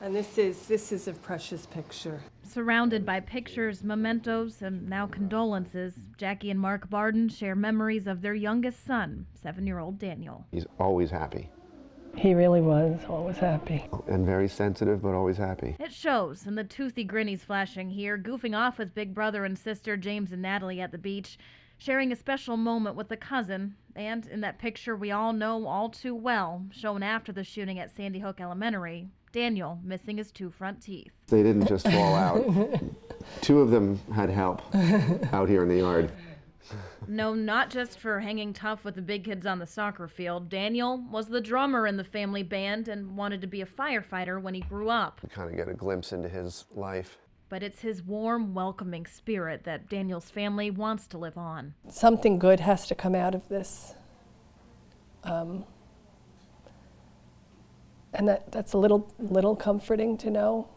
And this is a precious picture. Surrounded by pictures, mementos, and now condolences, Jackie and Mark Barden share memories of their youngest son, 7-year-old Daniel. He's always happy. He really was always happy. And very sensitive, but always happy. It shows in the toothy grin he's flashing here, goofing off with big brother and sister James and Natalie at the beach, sharing a special moment with a cousin, and in that picture we all know all too well, shown after the shooting at Sandy Hook Elementary, Daniel missing his 2 front teeth. They didn't just fall out. 2 of them had help out here in the yard. No, not just for hanging tough with the big kids on the soccer field. Daniel was the drummer in the family band and wanted to be a firefighter when he grew up. You kind of get a glimpse into his life. But it's his warm, welcoming spirit that Daniel's family wants to live on. Something good has to come out of this. And that's a little comforting to know.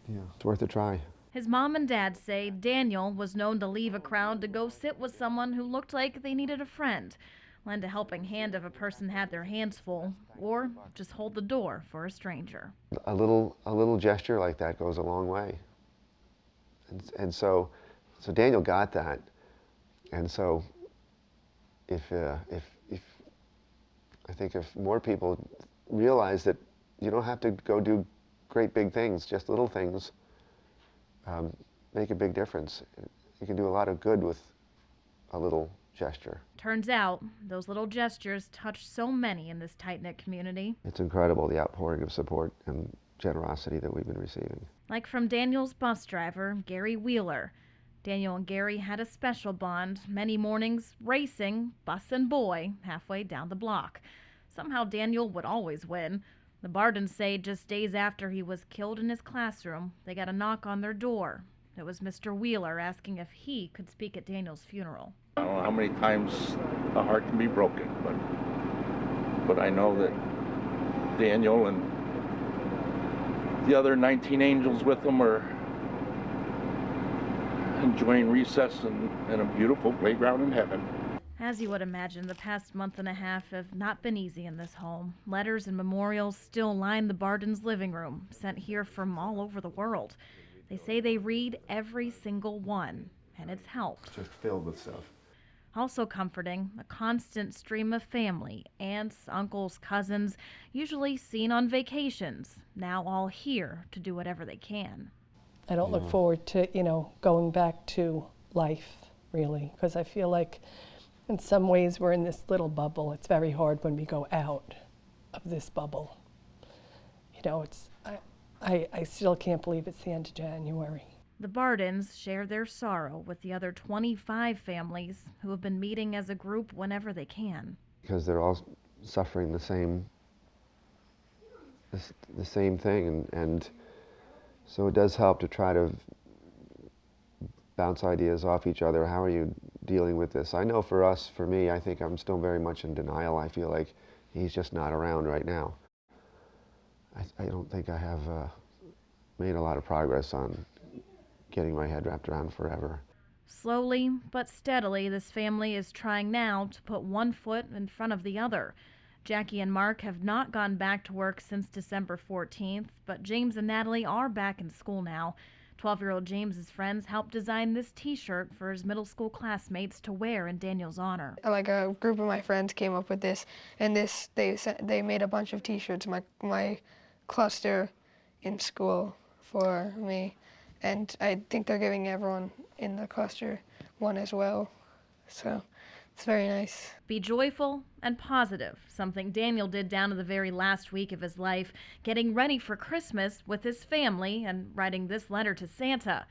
Yeah, it's worth a try. His mom and dad say Daniel was known to leave a crowd to go sit with someone who looked like they needed a friend, lend a helping hand if a person had their hands full, or just hold the door for a stranger. A little gesture like that goes a long way. And so Daniel got that. And so if I think if more people realize that you don't have to go do great big things, just little things, make a big difference. You can do a lot of good with a little gesture. Turns out, those little gestures touch so many in this tight-knit community. It's incredible, the outpouring of support and generosity that we've been receiving. Like from Daniel's bus driver, Gary Wheeler. Daniel and Gary had a special bond, many mornings racing, bus and boy, halfway down the block. Somehow Daniel would always win. The Bardens say just days after he was killed in his classroom, they got a knock on their door. It was Mr. Wheeler asking if he could speak at Daniel's funeral. I don't know how many times a heart can be broken, but I know that Daniel and the other 19 angels with him are enjoying recess in a beautiful playground in heaven. As you would imagine, the past month and a half have not been easy in this home. Letters and memorials still line the Bardens' living room, sent here from all over the world. They say they read every single one, and it's helped. Just filled with stuff. Also comforting, a constant stream of family, aunts, uncles, cousins, usually seen on vacations, now all here to do whatever they can. I don't look forward to, going back to life, really, because I feel like in some ways we're in this little bubble. It's very hard when we go out of this bubble. I still can't believe it's the end of January. The Bardens share their sorrow with the other 25 families who have been meeting as a group whenever they can. Because they're all suffering the same thing, and so it does help to try to bounce ideas off each other. How are you dealing with this? I know for me, I think I'm still very much in denial. I feel like he's just not around right now. I don't think I have made a lot of progress on getting my head wrapped around forever. Slowly but steadily, this family is trying now to put one foot in front of the other. Jackie and Mark have not gone back to work since December 14th, but James and Natalie are back in school now. 12-year-old James's friends helped design this t-shirt for his middle school classmates to wear in Daniel's honor. Like a group of my friends came up with this, and they made a bunch of t-shirts, my cluster in school for me, and I think they're giving everyone in the cluster one as well, so it's very nice. Be joyful and positive, something Daniel did down to the very last week of his life, getting ready for Christmas with his family and writing this letter to Santa.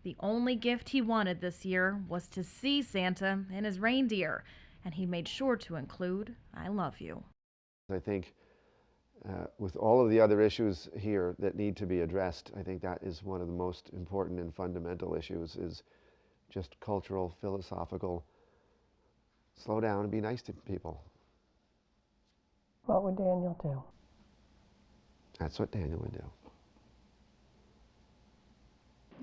The only gift he wanted this year was to see Santa and his reindeer, and he made sure to include, "I love you." I think with all of the other issues here that need to be addressed, I think that is one of the most important and fundamental issues, is just cultural, philosophical. Slow down and be nice to people. What would Daniel do? That's what Daniel would do.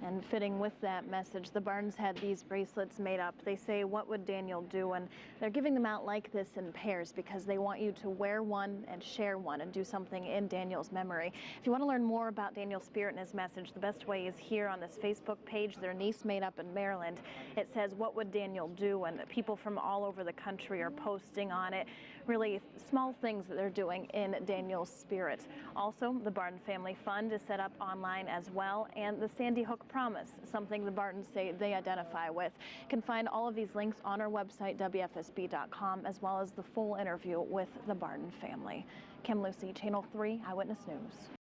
And fitting with that message, the Bardens had these bracelets made up. They say, "What would Daniel do?" And they're giving them out like this in pairs because they want you to wear one and share one and do something in Daniel's memory. If you want to learn more about Daniel's spirit and his message, the best way is here on this Facebook page. Their niece made up in Maryland. It says, "What would Daniel do?" And people from all over the country are posting on it. Really small things that they're doing in Daniel's spirit. Also, the Barden Family Fund is set up online as well, and the Sandy Hook Promise, something the Bardens say they identify with. You can find all of these links on our website, WFSB.com, as well as the full interview with the Barden family. Kim Lucy, Channel 3 Eyewitness News.